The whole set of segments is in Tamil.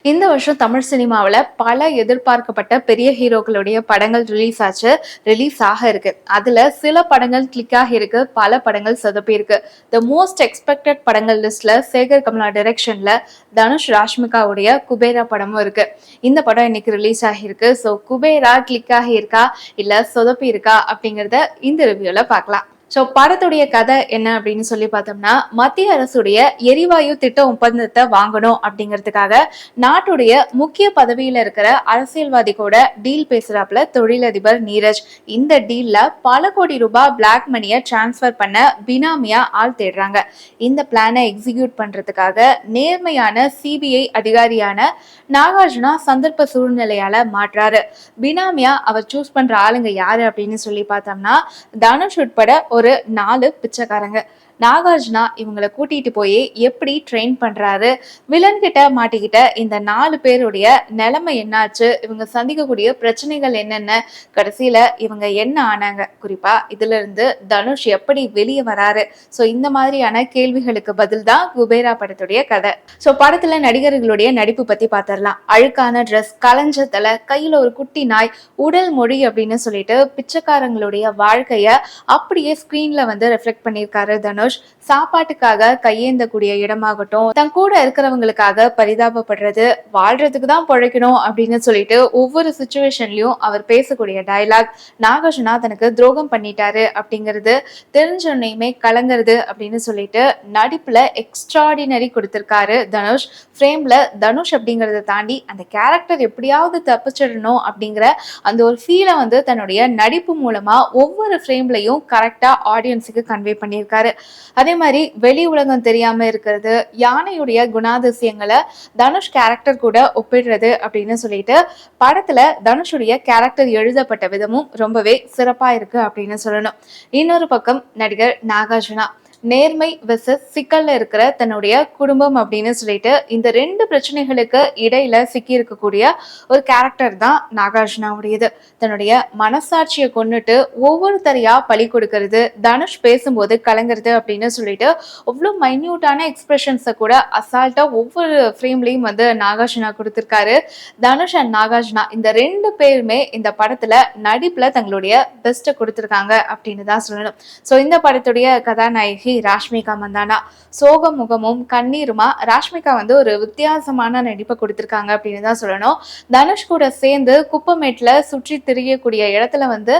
இந்த வருஷம் தமிழ் சினிமாவுல பல எதிர்பார்க்கப்பட்ட பெரிய ஹீரோக்களுடைய படங்கள் ரிலீஸ் ஆக இருக்கு. அதுல சில படங்கள் கிளிக் ஆகி இருக்கு, பல படங்கள் சொதப்பி இருக்கு. த மோஸ்ட் எக்ஸ்பெக்டட் படங்கள் லிஸ்ட்ல சேகர் கமலா டைரக்ஷன்ல தனுஷ் ராஷ்மிகாவுடைய குபேரா படமும் இருக்கு. இந்த படம் இன்னைக்கு ரிலீஸ் ஆகியிருக்கு. ஸோ குபேரா கிளிக் ஆகி இருக்கா இல்ல சொதப்பி இருக்கா அப்படிங்கறத இந்த ரிவ்யூல பார்க்கலாம். ஸோ படத்துடைய கதை என்ன அப்படின்னு சொல்லி பார்த்தோம்னா, மத்திய அரசுடைய எரிவாயு திட்ட ஒப்பந்தத்தை வாங்கணும் அப்படிங்கிறதுக்காக நாட்டுடைய முக்கிய பதவியில இருக்கிற அரசியல்வாதி கூட டீல் பேசுறாப்புல தொழிலதிபர் நீரஜ். இந்த டீல்ல பல கோடி ரூபாய் பிளாக் மணியை டிரான்ஸ்பர் பண்ண பினாமியா ஆள் தேடுறாங்க. இந்த பிளானை எக்ஸிக்யூட் பண்றதுக்காக நேர்மையான சிபிஐ அதிகாரியான நாகார்ஜுனா சந்தர்ப்ப சூழ்நிலையால மாற்றாரு. பினாமியா அவர் சூஸ் பண்ற ஆளுங்க யாரு அப்படின்னு சொல்லி பார்த்தோம்னா, தனுஷ் உட்பட ஒரு 4 பிச்சைக்காரங்க. நாகார்ஜுனா இவங்களை கூட்டிட்டு போய் எப்படி ட்ரெயின் பண்றாரு, வில்லன் கிட்ட மாட்டிக்கிட்ட இந்த 4 பேருடைய நிலைமை என்னாச்சு, இவங்க சந்திக்கக்கூடிய பிரச்சனைகள் என்னென்ன, கடைசியில இவங்க என்ன ஆனாங்க, குறிப்பா இதுல இருந்து தனுஷ் எப்படி வெளியே வராரு. சோ இந்த மாதிரியான கேள்விகளுக்கு பதில் தான் குபேரா படத்துடைய கதை. சோ படத்துல நடிகர்களுடைய நடிப்பு பத்தி பாத்திரலாம். அழுக்கான ட்ரெஸ், கலைஞ்ச தலை, கையில ஒரு குட்டி நாய், உடல் மொழி அப்படின்னு சொல்லிட்டு பிச்சைக்காரங்களுடைய வாழ்க்கைய அப்படியே ஸ்கிரீன்ல வந்து ரெஃப்ளெக்ட் பண்ணியிருக்காரு தனுஷ். சாப்பாட்டுக்காக கையேந்தக்கூடிய இடமாகட்டும், தன் கூட இருக்கிறவங்களுக்காக பரிதாபப்படுறது, வாழ்றதுக்கு தான் பிழைக்கணும் அப்படின்னு சொல்லிட்டு ஒவ்வொரு சுச்சுவேஷன்லயும் அவர் பேசக்கூடிய டயலாக், நாகார்ஜுனா தனக்கு துரோகம் பண்ணிட்டாரு அப்படிங்கிறது தெரிஞ்சோன்னையுமே கலங்குறது அப்படின்னு சொல்லிட்டு நடிப்புல எக்ஸ்ட்ராடினரி கொடுத்திருக்காரு தனுஷ். ஃப்ரேம்ல தனுஷ் அப்படிங்கறத தாண்டி அந்த கேரக்டர் எப்படியாவது தப்பிச்சிடணும் அப்படிங்கிற அந்த ஒரு ஃபீலை வந்து தன்னுடைய நடிப்பு மூலமா ஒவ்வொரு ஃப்ரேம்லையும் கரெக்டா ஆடியன்ஸுக்கு கன்வே பண்ணியிருக்காரு. அதே மாதிரி வெளி உலகம் தெரியாம இருக்கிறது, யானையுடைய குணாதிசயங்களை தனுஷ் கேரக்டர் கூட ஒப்பிடுறது அப்படின்னு சொல்லிட்டு படத்துல தனுஷுடைய கேரக்டர் எழுதப்பட்ட விதமும் ரொம்பவே சிறப்பா இருக்கு அப்படின்னு சொல்லணும். இன்னொரு பக்கம் நடிகர் நாகார்ஜுனா நேர்மை வெர்சஸ் சிக்கல்ல இருக்கிற தன்னுடைய குடும்பம் அப்படின்னு சொல்லிட்டு இந்த 2 பிரச்சனைகளுக்கு இடையில சிக்கி இருக்கக்கூடிய ஒரு கேரக்டர் தான் நாகார்ஜுனாவுடையது. தன்னுடைய மனசாட்சியை கொண்டுட்டு ஒவ்வொருத்தரையா பழி கொடுக்கறது, தனுஷ் பேசும்போது கலங்குறது அப்படின்னு சொல்லிட்டு அவ்வளவு மைன்யூட்டான எக்ஸ்பிரஷன்ஸை கூட அசால்ட்டா ஒவ்வொரு ஃப்ரேம்லயும் வந்து நாகார்ஜுனா கொடுத்திருக்காரு. தனுஷ் அண்ட் நாகார்ஜுனா இந்த 2 பேருமே இந்த படத்துல நடிப்புல தங்களுடைய பெஸ்ட்டை கொடுத்திருக்காங்க அப்படின்னு தான் சொல்லணும். ஸோ இந்த படத்துடைய கதாநாயகி ராஷ்மிகா மந்தானா சோக முகமும் கண்ணீருமா ராஷ்மிகா வந்து ஒரு வித்தியாசமான நடிப்பை கொடுத்திருக்காங்க அப்படின்னு தான் சொல்லணும். தனுஷ் கூட சேர்ந்து குப்பமேட்ல சுற்றி திரியக்கூடிய இடத்துல வந்து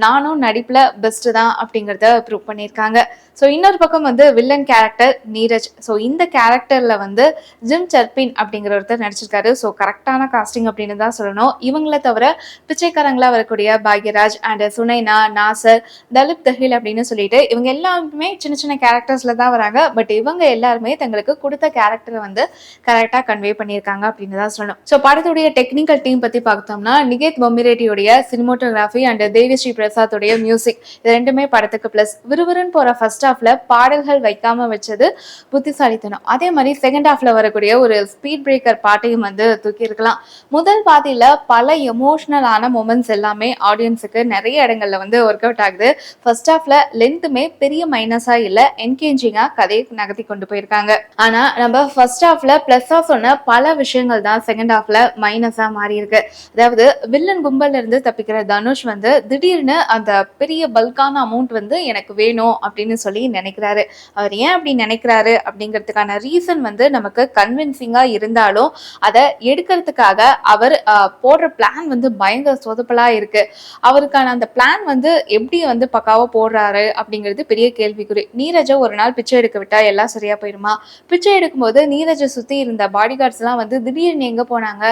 நானும் நடிப்புல பெஸ்ட் தான் அப்படிங்கறத ப்ரூவ் பண்ணியிருக்காங்க. ஸோ இன்னொரு பக்கம் வந்து வில்லன் கேரக்டர் நீரஜ். ஸோ இந்த கேரக்டர்ல வந்து ஜிம் சர்பின் அப்படிங்கிற ஒருத்தர் நடிச்சிருக்காரு. ஸோ கரெக்டான காஸ்டிங் அப்படின்னு தான் சொல்லணும். இவங்களை தவிர பிச்சைக்காரங்களா வரக்கூடிய பாக்யராஜ் அண்ட் சுனைனா, நாசர், தலிப் தஹில் அப்படின்னு சொல்லிட்டு இவங்க எல்லாருமே சின்ன சின்ன கேரக்டர்ஸ்ல தான் வராங்க. பட் இவங்க எல்லாருமே தங்களுக்கு கொடுத்த கேரக்டரை வந்து கரெக்டா கன்வே பண்ணியிருக்காங்க அப்படின்னு தான் சொல்லணும். ஸோ படத்துடைய டெக்னிக்கல் டீம் பத்தி பார்த்தோம்னா, நிகேத் பொம்மிரெட்டியுடைய சினிமோட்டோகிராஃபி அண்ட் தேவிஸ்ரீ பிரசாத்தோடைய மியூசிக், இது ரெண்டுமே படத்துக்கு பிளஸ். விறுவிறுன்னு போற ஃபர்ஸ்ட் ஹாஃப்ல பாடல்கள் வைக்காம வச்சது புத்திசாலித்தனம். அதே மாதிரி செகண்ட் ஹாஃப்ல வரக்கூடிய ஒரு ஸ்பீட் பிரேக்கர் பாட்டையும் வந்து தூக்கி இருக்கலாம். முதல் பாதியில பல எமோஷனலான மொமெண்ட்ஸ் எல்லாமே ஆடியன்ஸுக்கு நிறைய இடங்கள்ல வந்து ஒர்க் அவுட் ஆகுது. ஃபர்ஸ்ட் ஹாஃப்ல லென்த்துமே பெரிய மைனஸா இல்ல, என்கேஜிங்கா கதையை நகர்த்தி கொண்டு போயிருக்காங்க. ஆனா நம்ம ஃபர்ஸ்ட் ஹாஃப்ல பிளஸ்ஸா சொன்ன பல விஷயங்கள் தான் செகண்ட் ஹாஃப்ல மைனஸா மாறி இருக்கு. அதாவது வில்லன் கும்பல்ல இருந்து தப்பிக்கிற தனுஷ் வந்து திடீர்னு அந்த பெரிய பல்கான அமௌண்ட் வந்து எனக்கு வேணும் அப்படின்னு சொல்லி நினைக்கிறாரு. அவர் ஏன் அப்படி நினைக்கிறாரு அப்படிங்கிறதுக்கான ரீசன் வந்து நமக்கு கன்வின்சிங்கா இருந்தாலும் அதை எடுக்கிறதுக்காக அவர் போடுற பிளான் வந்து பயங்கர சொதப்பலா இருக்கு. அவருக்கான அந்த பிளான் வந்து எப்படி வந்து பக்காவா போடுறாரு அப்படிங்கிறது பெரிய கேள்விக்குறி. நீரஜ ஒரு நாள் பிச்சை எடுக்க விட்டா எல்லாம் சரியா போயிருமா? பிச்சை எடுக்கும்போது நீரஜை சுத்தி இருந்த பாடி கார்ட்ஸ் எல்லாம் வந்து திடீர்னு எங்க போனாங்க?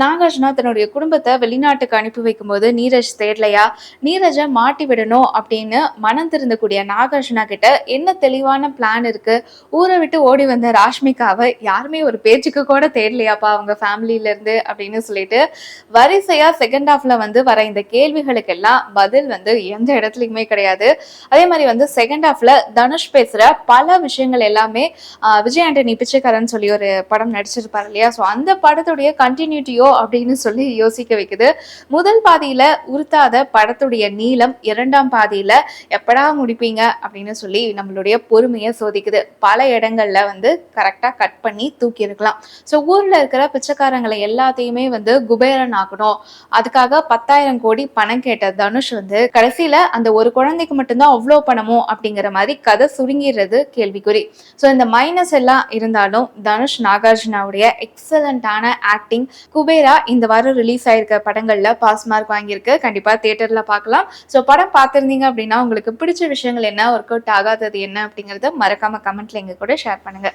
நாகார்ஜுனா தன்னுடைய குடும்பத்தை வெளிநாட்டுக்கு அனுப்பி வைக்கும்போது நீரஜ் தேடலையா? நீரஜை மாட்டி விடணும் அப்படின்னு மனம் திருந்தக்கூடிய நாகார்ஜுனா கிட்ட என்ன தெளிவான பிளான் இருக்கு? ஊரை விட்டு ஓடி வந்த ராஷ்மிகாவை யாருமே ஒரு பேச்சுக்கு கூட தேடலையாப்பா அவங்க ஃபேமிலியில இருந்து அப்படின்னு சொல்லிட்டு வரிசையா செகண்ட் ஹாஃப்ல வந்து வர இந்த கேள்விகளுக்கு எல்லாம் பதில் வந்து எந்த இடத்துலயுமே கிடையாது. அதே மாதிரி வந்து செகண்ட் ஹாஃப்ல தனுஷ் பேசுற பல விஷயங்கள் எல்லாமே விஜய் ஆண்டனி பிச்சைக்காரன் சொல்லி ஒரு படம் நடிச்சிருப்பாரு இல்லையா? ஸோ அந்த படத்துடைய கண்டினியூட்டியோ அப்படின்னு சொல்லி யோசிக்க வைக்குது. முதல் பாதியில உருத்தாத படத்துடைய நீளம் 2ஆம் பாதியில எப்படா முடிப்பீங்க அப்படின்னு சொல்லி நம்மளுடைய பொறுமையை சோதிக்குது. பல இடங்கள்ல வந்து கரெக்டா கட் பண்ணி தூக்கி இருக்கலாம். ஸோ ஊர்ல இருக்கிற பிச்சைக்காரங்களை எல்லாத்தையுமே வந்து குபேரன் ஆகணும், அதுக்காக 10,000 கோடி பணம் கேட்ட தனுஷ் வந்து கடைசியில அந்த ஒரு குழந்தைக்கு மட்டும்தான் அவ்வளோ பணமோ அப்படிங்கிற மாதிரி கதை சுருங்கிடுறது கேள்விக்குறி. ஸோ இந்த மைனஸ் எல்லாம் இருந்தாலும் தனுஷ் நாகார்ஜுனாவுடைய எக்ஸலண்டான ஆக்டிங் குபேரா இந்த வாரம் ரிலீஸ் ஆயிருக்க படங்கள்ல பாஸ் மார்க் வாங்கியிருக்கு. கண்டிப்பா தியேட்டர்ல பார்க்கலாம். ஸோ படம் பார்த்திருந்தீங்க அப்படின்னா உங்களுக்கு பிடிச்ச விஷயங்கள் என்ன, ஒர்க் அவுட் ஆகாதது என்ன அப்படிங்கறத மறக்காம கமெண்ட்ல எங்க கூட ஷேர் பண்ணுங்க.